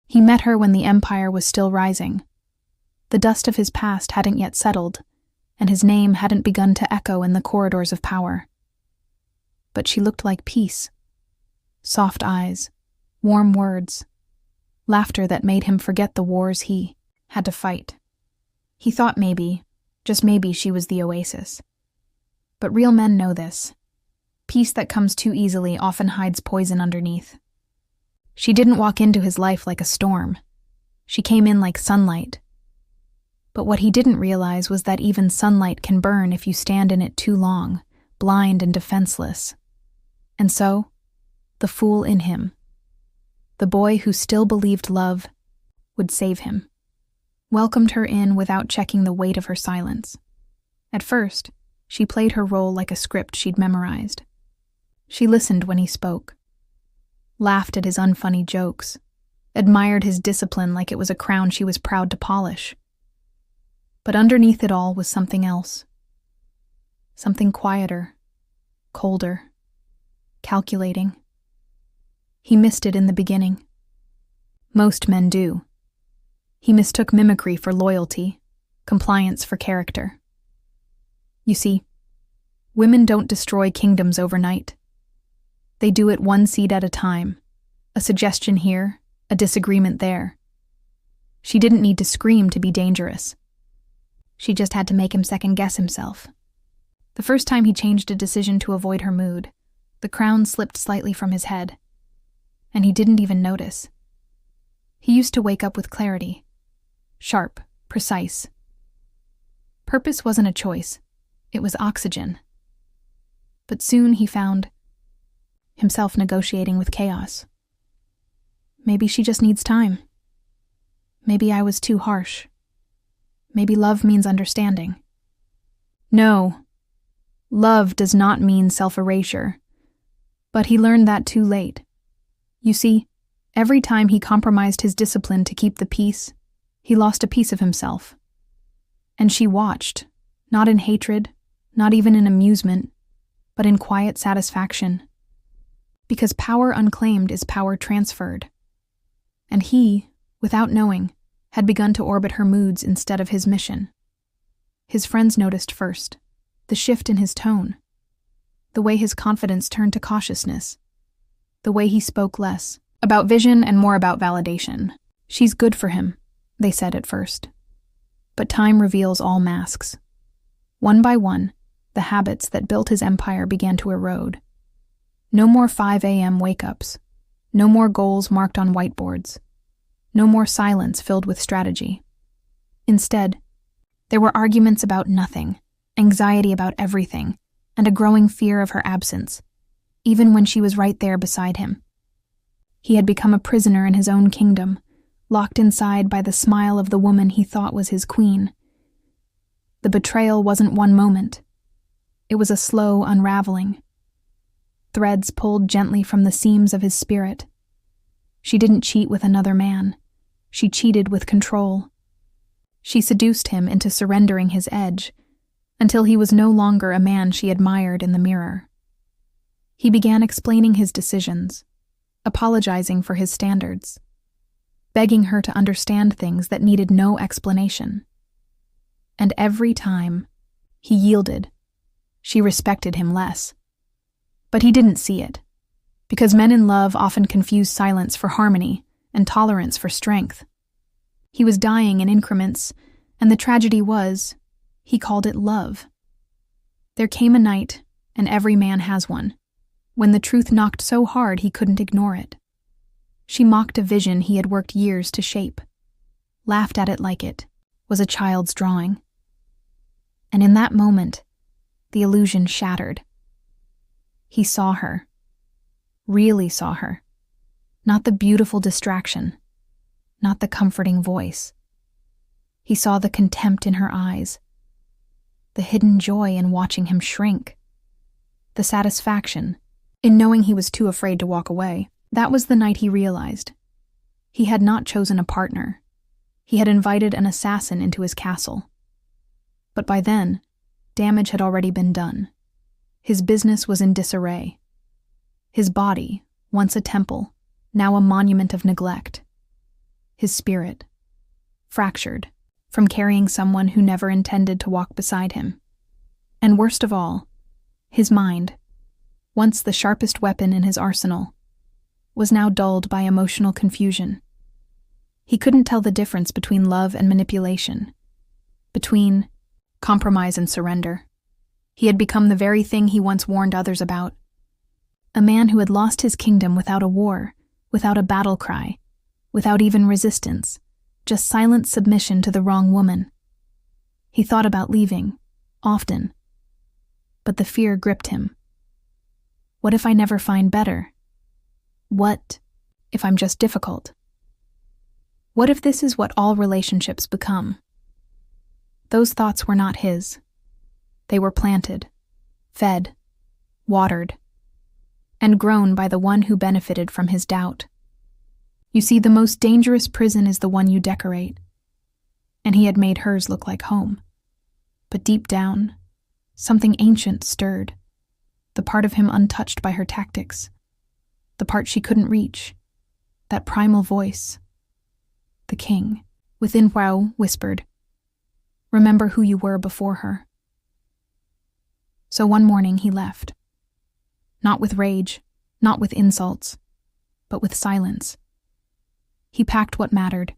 He met her when the empire was still rising. The dust of his past hadn't yet settled, and his name hadn't begun to echo in the corridors of power. But she looked like peace. Soft eyes, warm words, laughter that made him forget the wars he had to fight. He thought maybe, just maybe, she was the oasis. But real men know this. Peace that comes too easily often hides poison underneath. She didn't walk into his life like a storm. She came in like sunlight. But what he didn't realize was that even sunlight can burn if you stand in it too long, blind and defenseless. And so, the fool in him, the boy who still believed love would save him, welcomed her in without checking the weight of her silence. At first, she played her role like a script she'd memorized. She listened when he spoke, laughed at his unfunny jokes, admired his discipline like it was a crown she was proud to polish. But underneath it all was something else. Something quieter, colder, calculating. He missed it in the beginning. Most men do. He mistook mimicry for loyalty, compliance for character. You see, women don't destroy kingdoms overnight. They do it one seed at a time, a suggestion here, a disagreement there. She didn't need to scream to be dangerous. She just had to make him second-guess himself. The first time he changed a decision to avoid her mood, the crown slipped slightly from his head, and he didn't even notice. He used to wake up with clarity, sharp, precise. Purpose wasn't a choice, it was oxygen. But soon he found himself negotiating with chaos. Maybe she just needs time. Maybe I was too harsh. Maybe love means understanding. No, love does not mean self-erasure. But he learned that too late. You see, every time he compromised his discipline to keep the peace, he lost a piece of himself. And she watched, not in hatred, not even in amusement, but in quiet satisfaction. Because power unclaimed is power transferred. And he, without knowing, had begun to orbit her moods instead of his mission. His friends noticed first, the shift in his tone, the way his confidence turned to cautiousness, the way he spoke less about vision and more about validation. She's good for him, they said at first. But time reveals all masks. One by one, the habits that built his empire began to erode. No more 5 a.m. wake-ups. No more goals marked on whiteboards. No more silence filled with strategy. Instead, there were arguments about nothing, anxiety about everything, and a growing fear of her absence, even when she was right there beside him. He had become a prisoner in his own kingdom, locked inside by the smile of the woman he thought was his queen. The betrayal wasn't one moment. It was a slow unraveling. Threads pulled gently from the seams of his spirit. She didn't cheat with another man. She cheated with control. She seduced him into surrendering his edge, until he was no longer a man she admired in the mirror. He began explaining his decisions, apologizing for his standards, begging her to understand things that needed no explanation. And every time, he yielded. She respected him less. But he didn't see it, because men in love often confuse silence for harmony and tolerance for strength. He was dying in increments, and the tragedy was, he called it love. There came a night, and every man has one, when the truth knocked so hard he couldn't ignore it. She mocked a vision he had worked years to shape, laughed at it like it was a child's drawing. And in that moment, the illusion shattered. He saw her, really saw her, not the beautiful distraction, not the comforting voice. He saw the contempt in her eyes, the hidden joy in watching him shrink, the satisfaction in knowing he was too afraid to walk away. That was the night he realized. He had not chosen a partner. He had invited an assassin into his castle. But by then, damage had already been done. His business was in disarray. His body, once a temple, now a monument of neglect. his spirit, fractured from carrying someone who never intended to walk beside him. And worst of all, his mind, once the sharpest weapon in his arsenal, was now dulled by emotional confusion. He couldn't tell the difference between love and manipulation, between compromise and surrender. He had become the very thing he once warned others about. A man who had lost his kingdom without a war, without a battle cry, without even resistance, just silent submission to the wrong woman. He thought about leaving, often. But the fear gripped him. What if I never find better? What if I'm just difficult? What if this is what all relationships become? Those thoughts were not his. They were planted, fed, watered, and grown by the one who benefited from his doubt. You see, the most dangerous prison is the one you decorate, and he had made hers look like home. But deep down, something ancient stirred, the part of him untouched by her tactics, the part she couldn't reach, that primal voice. The king, within Wow, whispered, "Remember who you were before her." So one morning he left. Not with rage, not with insults, but with silence. He packed what mattered,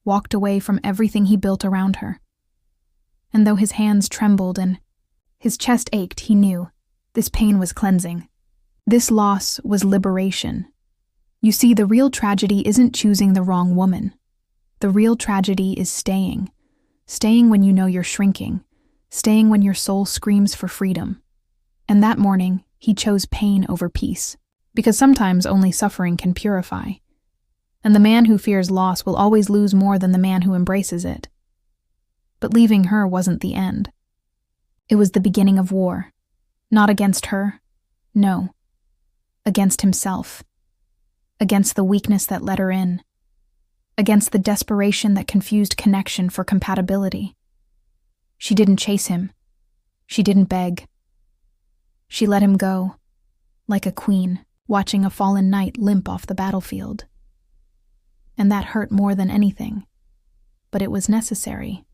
walked away from everything he built around her. And though his hands trembled and his chest ached, he knew this pain was cleansing. This loss was liberation. You see, the real tragedy isn't choosing the wrong woman. The real tragedy is staying. Staying when you know you're shrinking. Staying when your soul screams for freedom. And that morning, he chose pain over peace, because sometimes only suffering can purify. And the man who fears loss will always lose more than the man who embraces it. But leaving her wasn't the end. It was the beginning of war. Not against her, no. Against himself. Against the weakness that let her in. Against the desperation that confused connection for compatibility. She didn't chase him. She didn't beg. She let him go, like a queen watching a fallen knight limp off the battlefield. And that hurt more than anything. But it was necessary,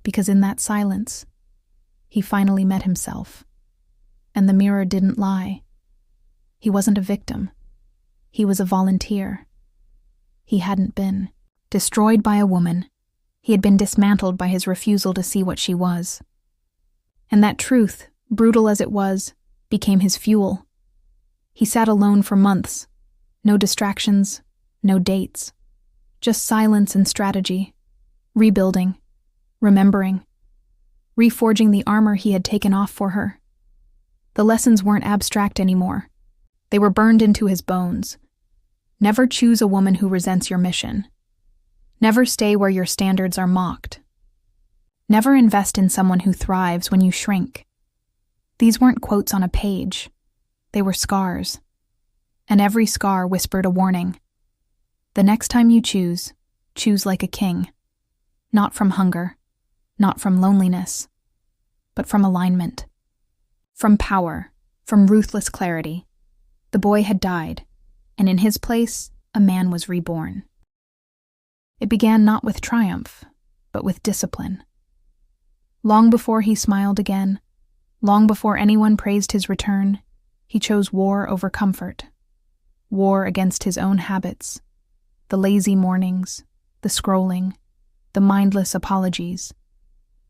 because in that silence, he finally met himself. And the mirror didn't lie. He wasn't a victim. He was a volunteer. He hadn't been destroyed by a woman. He had been dismantled by his refusal to see what she was. And that truth, brutal as it was, became his fuel. He sat alone for months. No distractions, no dates. Just silence and strategy. Rebuilding. Remembering. Reforging the armor he had taken off for her. The lessons weren't abstract anymore. They were burned into his bones. Never choose a woman who resents your mission. Never stay where your standards are mocked. Never invest in someone who thrives when you shrink. These weren't quotes on a page. They were scars. And every scar whispered a warning. The next time you choose like a king. Not from hunger, not from loneliness, but from alignment. From power, from ruthless clarity. The boy had died, and in his place, a man was reborn. It began not with triumph, but with discipline. Long before he smiled again, long before anyone praised his return, he chose war over comfort. War against his own habits, the lazy mornings, the scrolling, the mindless apologies.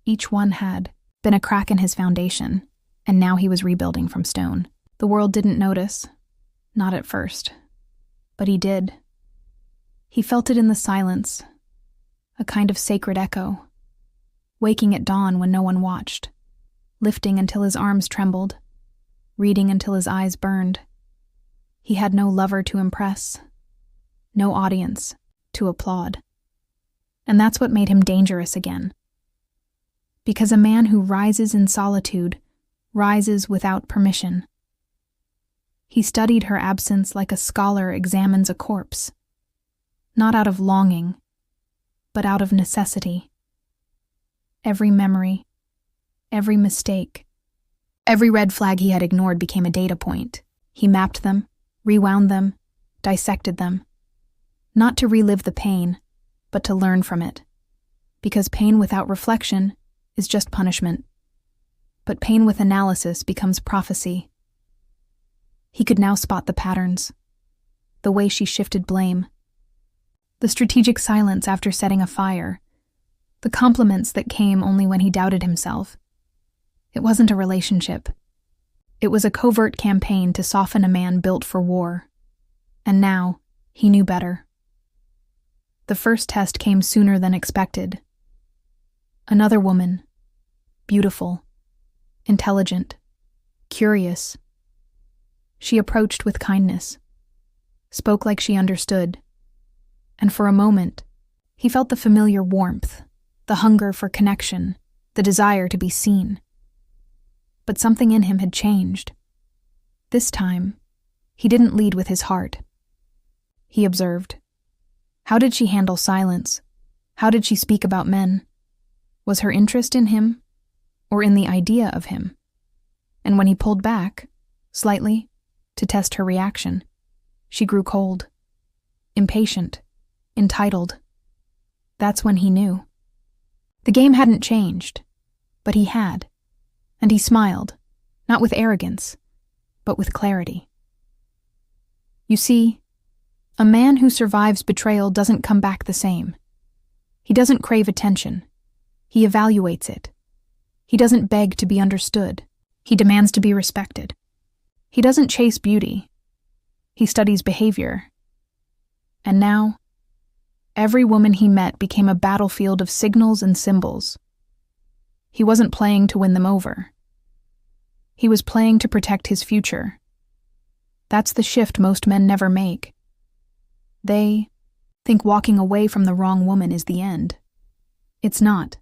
Each one had been a crack in his foundation, and now he was rebuilding from stone. The world didn't notice, not at first, but he did. He felt it in the silence, a kind of sacred echo, waking at dawn when no one watched, lifting until his arms trembled, reading until his eyes burned. He had no lover to impress, no audience to applaud. And that's what made him dangerous again. Because a man who rises in solitude rises without permission. He studied her absence like a scholar examines a corpse, not out of longing, but out of necessity. Every memory, every mistake, every red flag he had ignored became a data point. He mapped them, rewound them, dissected them, not to relive the pain, but to learn from it. Because pain without reflection is just punishment. But pain with analysis becomes prophecy. He could now spot the patterns, the way she shifted blame, the strategic silence after setting a fire, the compliments that came only when he doubted himself. It wasn't a relationship. It was a covert campaign to soften a man built for war. And now, he knew better. The first test came sooner than expected. Another woman, beautiful, intelligent, curious. She approached with kindness, spoke like she understood, and for a moment, he felt the familiar warmth, the hunger for connection, the desire to be seen. But something in him had changed. This time, he didn't lead with his heart. He observed. How did she handle silence? How did she speak about men? Was her interest in him, or in the idea of him? And when he pulled back, slightly, to test her reaction, she grew cold, impatient, entitled. That's when he knew. The game hadn't changed, but he had, and he smiled, not with arrogance, but with clarity. You see, a man who survives betrayal doesn't come back the same. He doesn't crave attention. He evaluates it. He doesn't beg to be understood. He demands to be respected. He doesn't chase beauty. He studies behavior. And now, every woman he met became a battlefield of signals and symbols. He wasn't playing to win them over. He was playing to protect his future. That's the shift most men never make. They think walking away from the wrong woman is the end. It's not.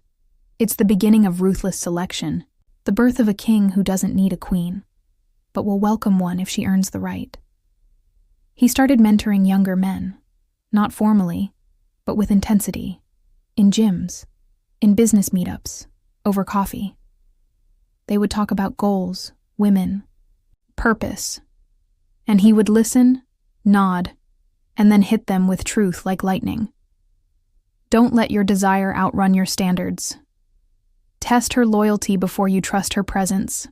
It's the beginning of ruthless selection, the birth of a king who doesn't need a queen, but will welcome one if she earns the right. He started mentoring younger men, not formally, but with intensity, in gyms, in business meetups, over coffee. They would talk about goals, women, purpose, and he would listen, nod, and then hit them with truth like lightning. Don't let your desire outrun your standards. Test her loyalty before you trust her presence.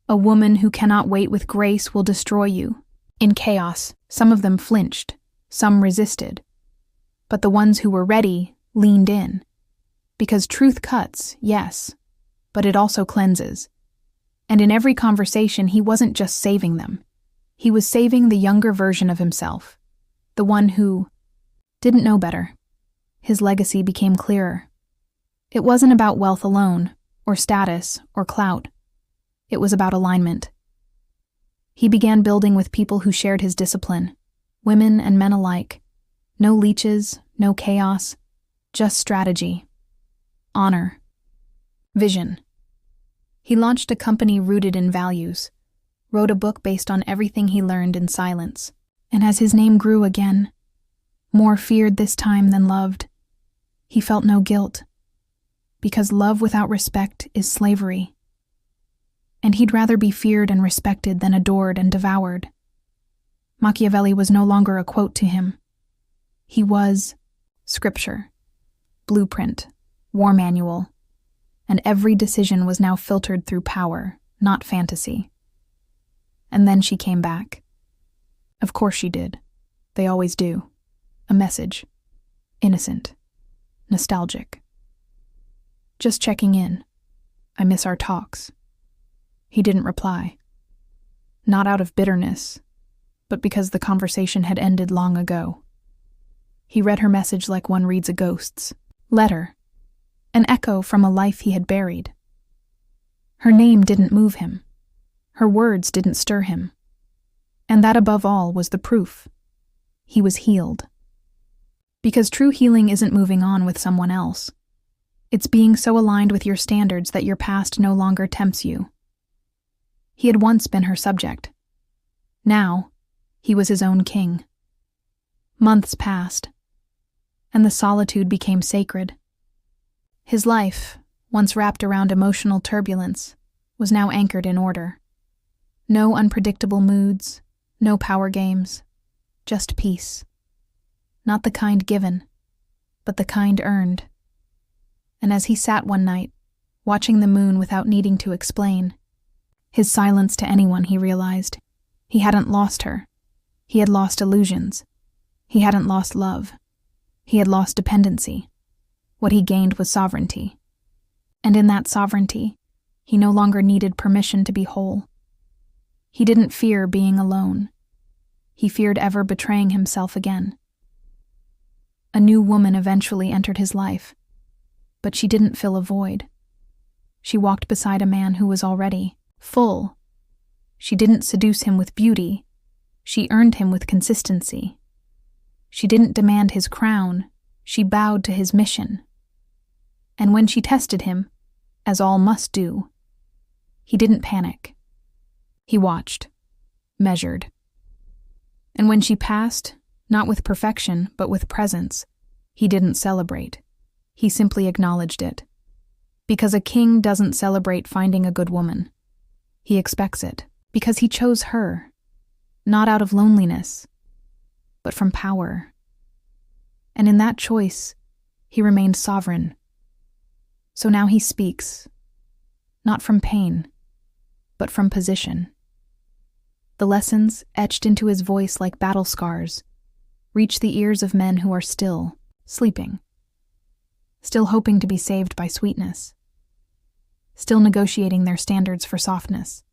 A woman who cannot wait with grace will destroy you. In chaos, some of them flinched, some resisted. But the ones who were ready leaned in. Because truth cuts, yes, but it also cleanses. And in every conversation, he wasn't just saving them. He was saving the younger version of himself. The one who didn't know better. His legacy became clearer. It wasn't about wealth alone, or status, or clout. It was about alignment. He began building with people who shared his discipline, women and men alike. No leeches, no chaos, just strategy, honor, vision. He launched a company rooted in values, wrote a book based on everything he learned in silence. And as his name grew again, more feared this time than loved, he felt no guilt, because love without respect is slavery. And he'd rather be feared and respected than adored and devoured. Machiavelli was no longer a quote to him. He was scripture, blueprint, war manual, and every decision was now filtered through power, not fantasy. And then she came back. Of course she did. They always do. A message. Innocent. Nostalgic. Just checking in. I miss our talks. He didn't reply. Not out of bitterness, but because the conversation had ended long ago. He read her message like one reads a ghost's letter, an echo from a life he had buried. Her name didn't move him. Her words didn't stir him. And that above all was the proof. He was healed. Because true healing isn't moving on with someone else. It's being so aligned with your standards that your past no longer tempts you. He had once been her subject. Now, he was his own king. Months passed, and the solitude became sacred. His life, once wrapped around emotional turbulence, was now anchored in order. No unpredictable moods, no power games, just peace. Not the kind given, but the kind earned. And as he sat one night, watching the moon without needing to explain, his silence to anyone, he realized he hadn't lost her. He had lost illusions. He hadn't lost love. He had lost dependency. What he gained was sovereignty. And in that sovereignty, he no longer needed permission to be whole. He didn't fear being alone. He feared ever betraying himself again. A new woman eventually entered his life, but she didn't fill a void. She walked beside a man who was already full. She didn't seduce him with beauty. She earned him with consistency. She didn't demand his crown. She bowed to his mission. And when she tested him, as all must do, he didn't panic. He watched, measured. And when she passed, not with perfection, but with presence, he didn't celebrate. He simply acknowledged it. Because a king doesn't celebrate finding a good woman. He expects it, because he chose her, not out of loneliness, but from power. And in that choice, he remained sovereign. So now he speaks, not from pain, but from position. The lessons, etched into his voice like battle scars, reach the ears of men who are still sleeping, still hoping to be saved by sweetness, still negotiating their standards for softness.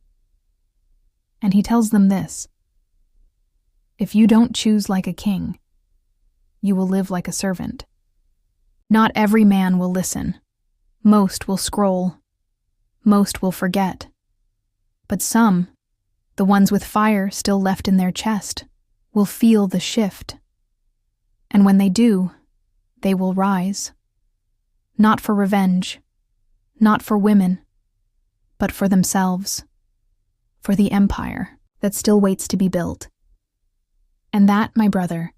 And he tells them this: if you don't choose like a king, you will live like a servant. Not every man will listen. Most will scroll. Most will forget. But some, the ones with fire still left in their chest, will feel the shift. And when they do, they will rise. Not for revenge, not for women, but for themselves, for the empire that still waits to be built. And that, my brother,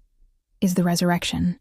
is the resurrection.